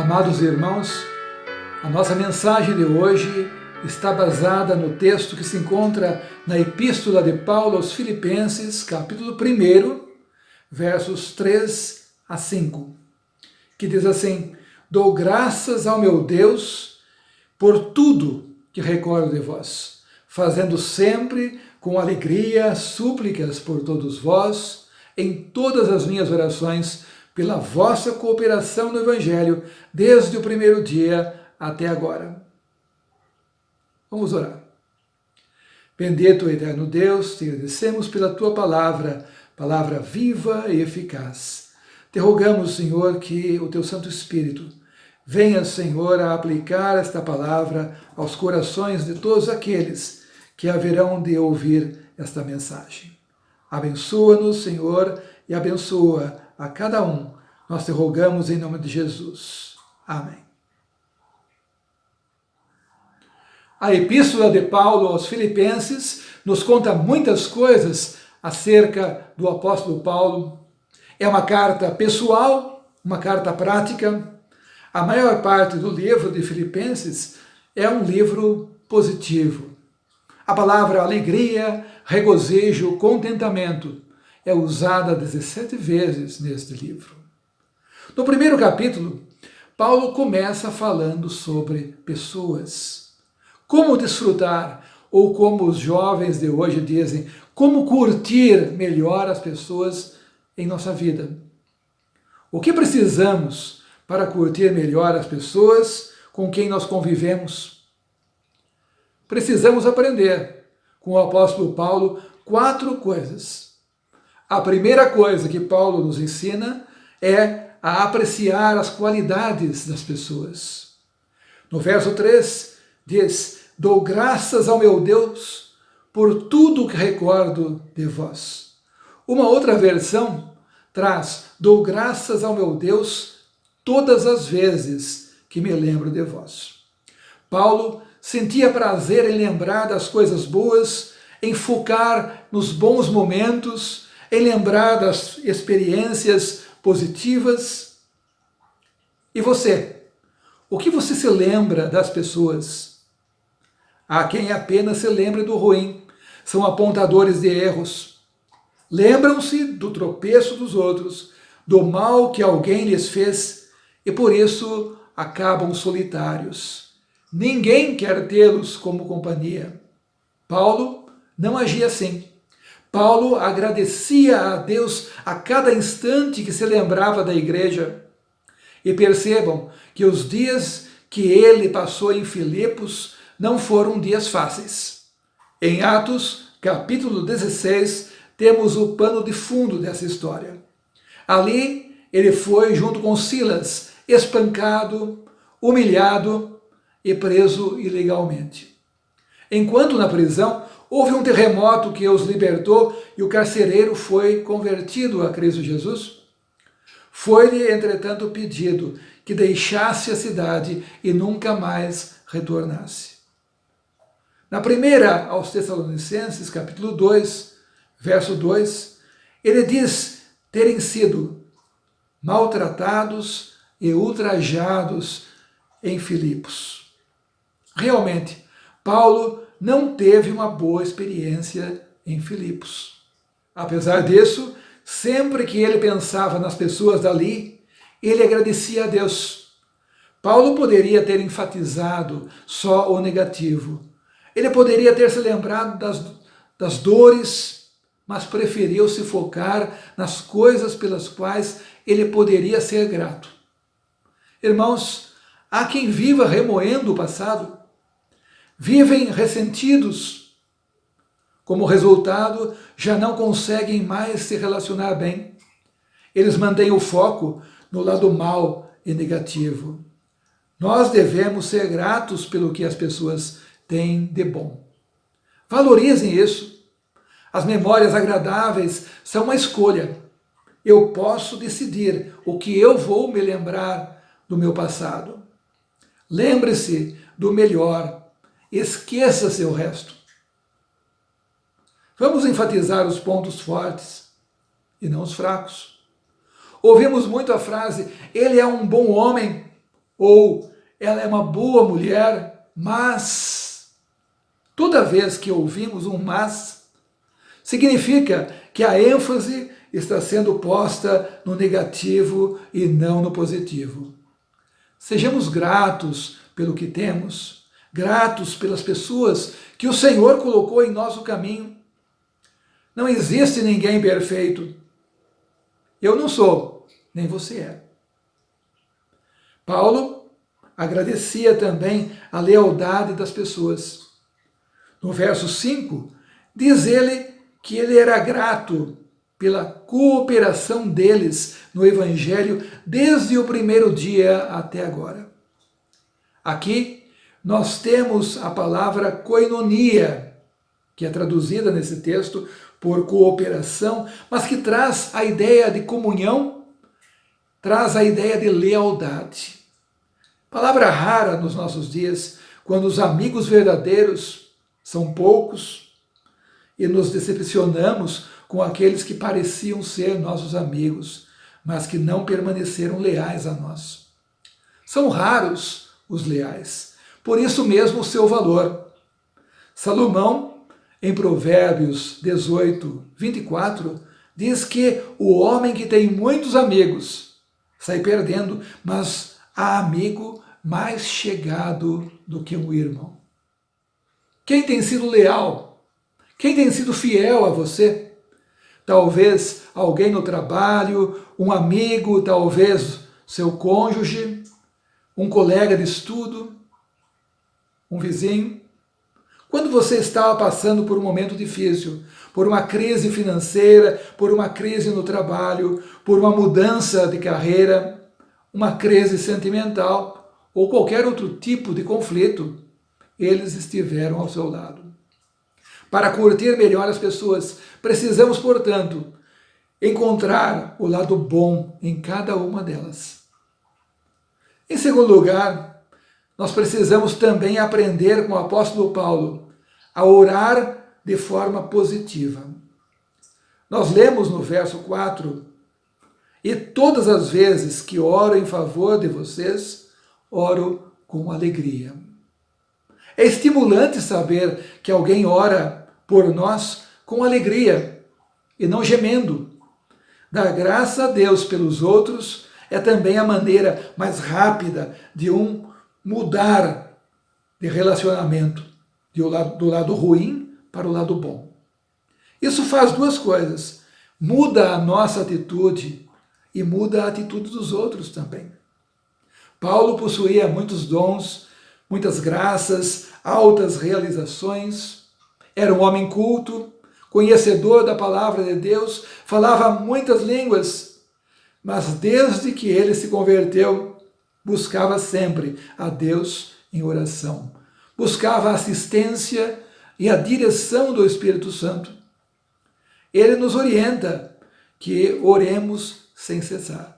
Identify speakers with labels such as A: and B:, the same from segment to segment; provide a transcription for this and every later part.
A: Amados irmãos, a nossa mensagem de hoje está baseada no texto que se encontra na Epístola de Paulo aos Filipenses, capítulo 1, versos 3 a 5, que diz assim: Dou graças ao meu Deus por tudo que recordo de vós, fazendo sempre com alegria súplicas por todos vós, em todas as minhas orações, pela vossa cooperação no Evangelho, desde o primeiro dia até agora. Vamos orar. Bendito eterno Deus, te agradecemos pela tua palavra, palavra viva e eficaz. Te rogamos, Senhor, que o teu Santo Espírito venha, Senhor, a aplicar esta palavra aos corações de todos aqueles que haverão de ouvir esta mensagem. Abençoa-nos, Senhor, e abençoa a cada um. Nós te rogamos em nome de Jesus. Amém. A Epístola de Paulo aos Filipenses nos conta muitas coisas acerca do apóstolo Paulo. É uma carta pessoal, uma carta prática. A maior parte do livro de Filipenses é um livro positivo. A palavra alegria, regozijo, contentamento é usada 17 vezes neste livro. No primeiro capítulo, Paulo começa falando sobre pessoas. Como desfrutar, ou como os jovens de hoje dizem, como curtir melhor as pessoas em nossa vida. O que precisamos para curtir melhor as pessoas com quem nós convivemos? Precisamos aprender com o apóstolo Paulo 4 coisas. A primeira coisa que Paulo nos ensina é a apreciar as qualidades das pessoas. No verso 3 diz: Dou graças ao meu Deus por tudo que recordo de vós. Uma outra versão traz: Dou graças ao meu Deus todas as vezes que me lembro de vós. Paulo sentia prazer em lembrar das coisas boas, em focar nos bons momentos, em lembrar das experiências positivas. E você? O que você se lembra das pessoas? Há quem apenas se lembre do ruim, são apontadores de erros. Lembram-se do tropeço dos outros, do mal que alguém lhes fez, e por isso acabam solitários. Ninguém quer tê-los como companhia. Paulo não agia assim. Paulo agradecia a Deus a cada instante que se lembrava da igreja. E percebam que os dias que ele passou em Filipos não foram dias fáceis. Em Atos, capítulo 16, temos o pano de fundo dessa história. Ali, ele foi, junto com Silas, espancado, humilhado e preso ilegalmente. Enquanto na prisão, houve um terremoto que os libertou e o carcereiro foi convertido a Cristo Jesus. Foi-lhe, entretanto, pedido que deixasse a cidade e nunca mais retornasse. Na primeira aos Tessalonicenses, capítulo 2, verso 2, ele diz terem sido maltratados e ultrajados em Filipos. Realmente, Paulo não teve uma boa experiência em Filipos. Apesar disso, sempre que ele pensava nas pessoas dali, ele agradecia a Deus. Paulo poderia ter enfatizado só o negativo. Ele poderia ter se lembrado das dores, mas preferiu se focar nas coisas pelas quais ele poderia ser grato. Irmãos, há quem viva remoendo o passado, vivem ressentidos. Como resultado, já não conseguem mais se relacionar bem. Eles mantêm o foco no lado mal e negativo. Nós devemos ser gratos pelo que as pessoas têm de bom. Valorizem isso. As memórias agradáveis são uma escolha. Eu posso decidir o que eu vou me lembrar do meu passado. Lembre-se do melhor. Esqueça-se o resto. Vamos enfatizar os pontos fortes e não os fracos. Ouvimos muito a frase, ele é um bom homem, ou ela é uma boa mulher, mas toda vez que ouvimos um mas, significa que a ênfase está sendo posta no negativo e não no positivo. Sejamos gratos pelo que temos, gratos pelas pessoas que o Senhor colocou em nosso caminho. Não existe ninguém perfeito. Eu não sou, nem você é. Paulo agradecia também a lealdade das pessoas. No verso 5, diz ele que ele era grato pela cooperação deles no Evangelho desde o primeiro dia até agora. Aqui nós temos a palavra koinonia, que é traduzida nesse texto por cooperação, mas que traz a ideia de comunhão, traz a ideia de lealdade. Palavra rara nos nossos dias, quando os amigos verdadeiros são poucos e nos decepcionamos com aqueles que pareciam ser nossos amigos, mas que não permaneceram leais a nós. São raros os leais, por isso mesmo o seu valor. Salomão, em Provérbios 18, 24, diz que o homem que tem muitos amigos sai perdendo, mas há amigo mais chegado do que um irmão. Quem tem sido leal? Quem tem sido fiel a você? Talvez alguém no trabalho, um amigo, talvez seu cônjuge, um colega de estudo, um vizinho. Quando você estava passando por um momento difícil, por uma crise financeira, por uma crise no trabalho, por uma mudança de carreira, uma crise sentimental ou qualquer outro tipo de conflito, eles estiveram ao seu lado. Para curtir melhor as pessoas, precisamos, portanto, encontrar o lado bom em cada uma delas. Em segundo lugar, nós precisamos também aprender com o apóstolo Paulo a orar de forma positiva. Nós lemos no verso 4, e todas as vezes que oro em favor de vocês, oro com alegria. É estimulante saber que alguém ora por nós com alegria e não gemendo. Dar graça a Deus pelos outros é também a maneira mais rápida de mudar de relacionamento, do lado ruim para o lado bom. Isso faz duas coisas: muda a nossa atitude e muda a atitude dos outros também. Paulo possuía muitos dons, muitas graças, altas realizações, era um homem culto, conhecedor da palavra de Deus, falava muitas línguas, mas desde que ele se converteu, buscava sempre a Deus em oração, buscava a assistência e a direção do Espírito Santo. Ele nos orienta que oremos sem cessar.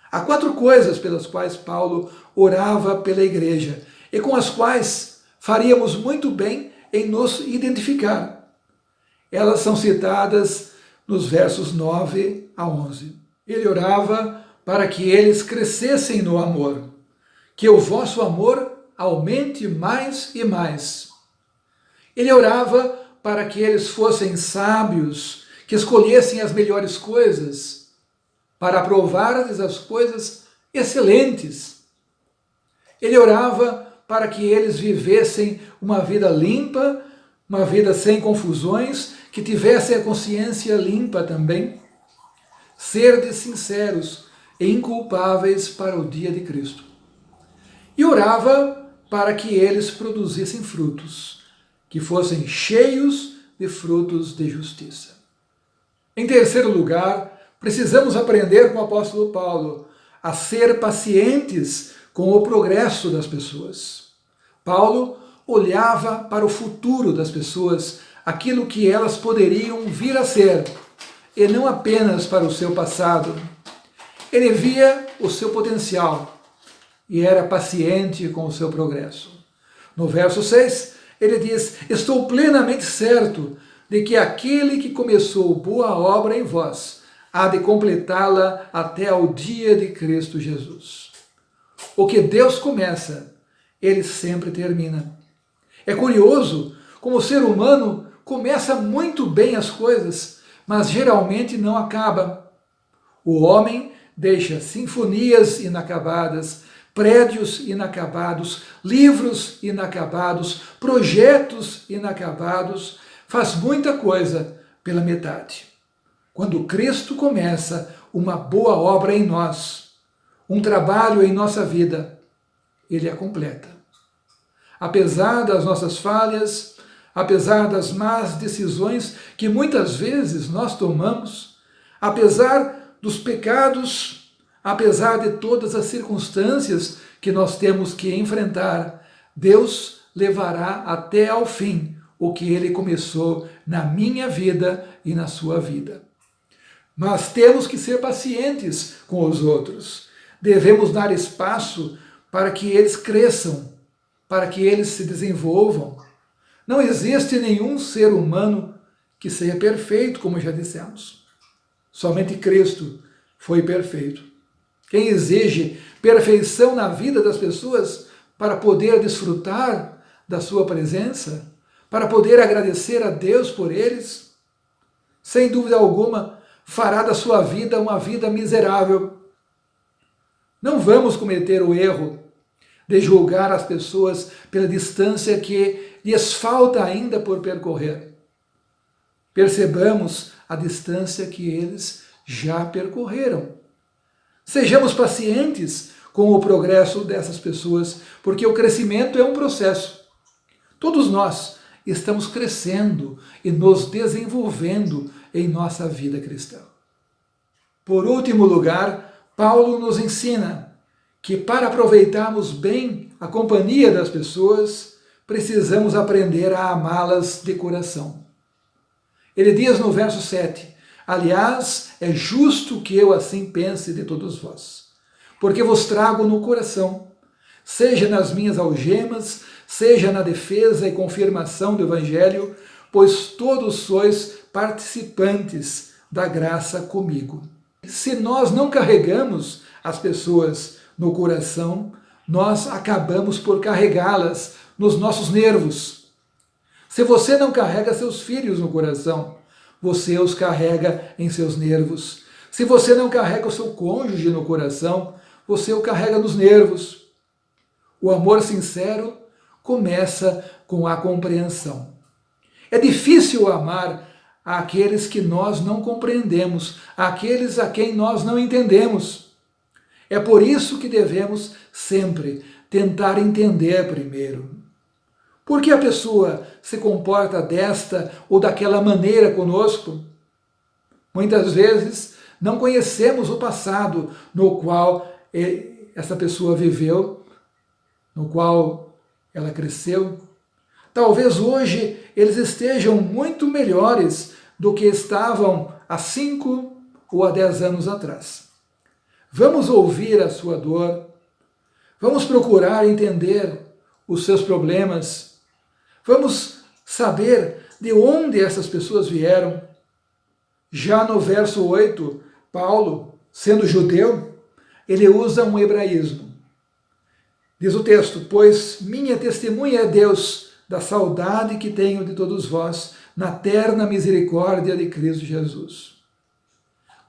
A: Há 4 coisas pelas quais Paulo orava pela igreja e com as quais faríamos muito bem em nos identificar. Elas são citadas nos versos 9 a 11. Ele orava para que eles crescessem no amor, que o vosso amor aumente mais e mais. Ele orava para que eles fossem sábios, que escolhessem as melhores coisas, para aprovar-lhes as coisas excelentes. Ele orava para que eles vivessem uma vida limpa, uma vida sem confusões, que tivessem a consciência limpa também. Serdes sinceros e inculpáveis para o dia de Cristo. E orava para que eles produzissem frutos, que fossem cheios de frutos de justiça. Em terceiro lugar, precisamos aprender com o apóstolo Paulo a ser pacientes com o progresso das pessoas. Paulo olhava para o futuro das pessoas, aquilo que elas poderiam vir a ser, e não apenas para o seu passado. Ele via o seu potencial e era paciente com o seu progresso. No verso 6, ele diz: estou plenamente certo de que aquele que começou boa obra em vós há de completá-la até ao dia de Cristo Jesus. O que Deus começa, Ele sempre termina. É curioso como o ser humano começa muito bem as coisas, mas geralmente não acaba. O homem deixa sinfonias inacabadas, prédios inacabados, livros inacabados, projetos inacabados, faz muita coisa pela metade. Quando Cristo começa uma boa obra em nós, um trabalho em nossa vida, Ele a completa. Apesar das nossas falhas, apesar das más decisões que muitas vezes nós tomamos, apesar dos pecados, apesar de todas as circunstâncias que nós temos que enfrentar, Deus levará até ao fim o que Ele começou na minha vida e na sua vida. Mas temos que ser pacientes com os outros. Devemos dar espaço para que eles cresçam, para que eles se desenvolvam. Não existe nenhum ser humano que seja perfeito, como já dissemos. Somente Cristo foi perfeito. Quem exige perfeição na vida das pessoas para poder desfrutar da sua presença, para poder agradecer a Deus por eles, sem dúvida alguma, fará da sua vida uma vida miserável. Não vamos cometer o erro de julgar as pessoas pela distância que lhes falta ainda por percorrer. Percebamos a distância que eles já percorreram. Sejamos pacientes com o progresso dessas pessoas, porque o crescimento é um processo. Todos nós estamos crescendo e nos desenvolvendo em nossa vida cristã. Por último lugar, Paulo nos ensina que para aproveitarmos bem a companhia das pessoas, precisamos aprender a amá-las de coração. Ele diz no verso 7, aliás, é justo que eu assim pense de todos vós, porque vos trago no coração, seja nas minhas algemas, seja na defesa e confirmação do Evangelho, pois todos sois participantes da graça comigo. Se nós não carregamos as pessoas no coração, nós acabamos por carregá-las nos nossos nervos. Se você não carrega seus filhos no coração, você os carrega em seus nervos. Se você não carrega o seu cônjuge no coração, você o carrega nos nervos. O amor sincero começa com a compreensão. É difícil amar àqueles que nós não compreendemos, àqueles a quem nós não entendemos. É por isso que devemos sempre tentar entender primeiro. Por que a pessoa se comporta desta ou daquela maneira conosco? Muitas vezes não conhecemos o passado no qual essa pessoa viveu, no qual ela cresceu. Talvez hoje eles estejam muito melhores do que estavam há 5 ou há 10 anos atrás. Vamos ouvir a sua dor, vamos procurar entender os seus problemas, vamos saber de onde essas pessoas vieram. Já no verso 8, Paulo, sendo judeu, ele usa um hebraísmo. Diz o texto, pois minha testemunha é Deus da saudade que tenho de todos vós na terna misericórdia de Cristo Jesus.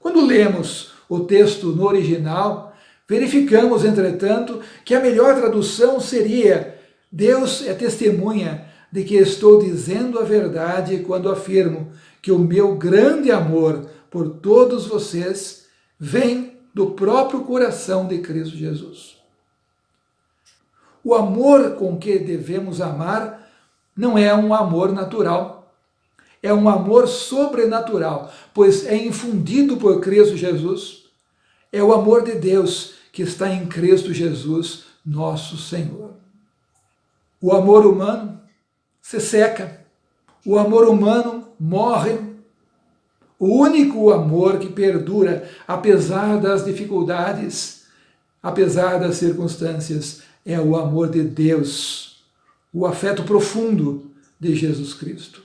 A: Quando lemos o texto no original, verificamos, entretanto, que a melhor tradução seria Deus é testemunha de que estou dizendo a verdade quando afirmo que o meu grande amor por todos vocês vem do próprio coração de Cristo Jesus. O amor com que devemos amar não é um amor natural, é um amor sobrenatural, pois é infundido por Cristo Jesus. É o amor de Deus que está em Cristo Jesus, nosso Senhor. O amor humano se seca, o amor humano morre. O único amor que perdura, apesar das dificuldades, apesar das circunstâncias, é o amor de Deus, o afeto profundo de Jesus Cristo.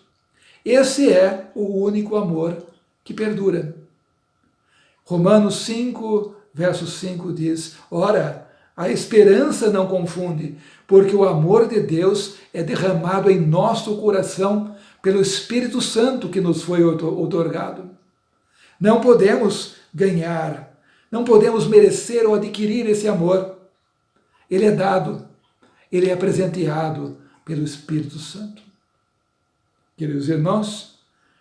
A: Esse é o único amor que perdura. Romanos 5, verso 5 diz, ora, A esperança não confunde, porque o amor de Deus é derramado em nosso coração pelo Espírito Santo que nos foi outorgado. Não podemos ganhar, não podemos merecer ou adquirir esse amor. Ele é dado, ele é presenteado pelo Espírito Santo. Queridos irmãos,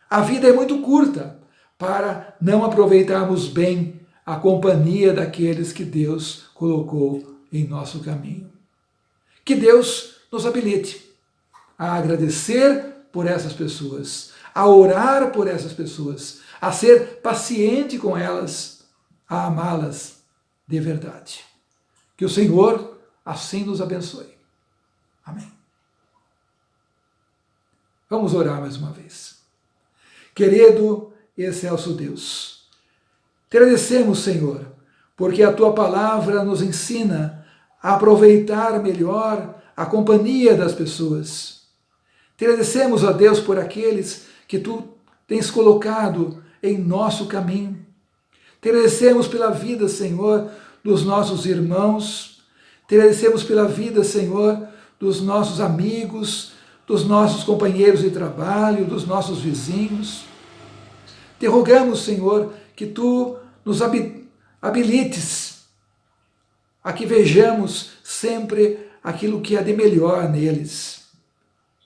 A: a vida é muito curta para não aproveitarmos bem a companhia daqueles que Deus colocou em nosso caminho. Que Deus nos habilite a agradecer por essas pessoas, a orar por essas pessoas, a ser paciente com elas, a amá-las de verdade. Que o Senhor assim nos abençoe. Amém. Vamos orar mais uma vez. Querido e excelso Deus, te agradecemos, Senhor, porque a Tua palavra nos ensina a aproveitar melhor a companhia das pessoas. Te agradecemos, ó Deus, por aqueles que Tu tens colocado em nosso caminho. Te agradecemos pela vida, Senhor, dos nossos irmãos. Te agradecemos pela vida, Senhor, dos nossos amigos, dos nossos companheiros de trabalho, dos nossos vizinhos. Te rogamos, Senhor, que Tu nos habilites a que vejamos sempre aquilo que há de melhor neles.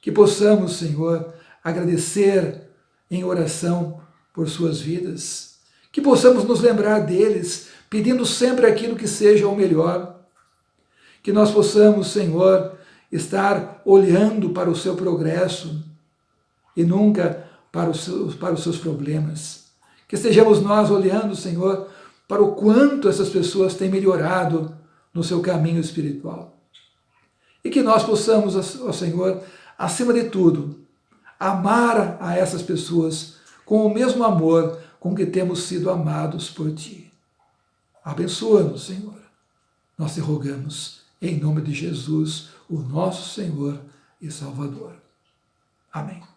A: Que possamos, Senhor, agradecer em oração por suas vidas. Que possamos nos lembrar deles, pedindo sempre aquilo que seja o melhor. Que nós possamos, Senhor, estar olhando para o seu progresso e nunca para os seus problemas. Que estejamos nós olhando, Senhor, para o quanto essas pessoas têm melhorado no seu caminho espiritual. E que nós possamos, ó Senhor, acima de tudo, amar a essas pessoas com o mesmo amor com que temos sido amados por Ti. Abençoa-nos, Senhor. Nós te rogamos, em nome de Jesus, o nosso Senhor e Salvador. Amém.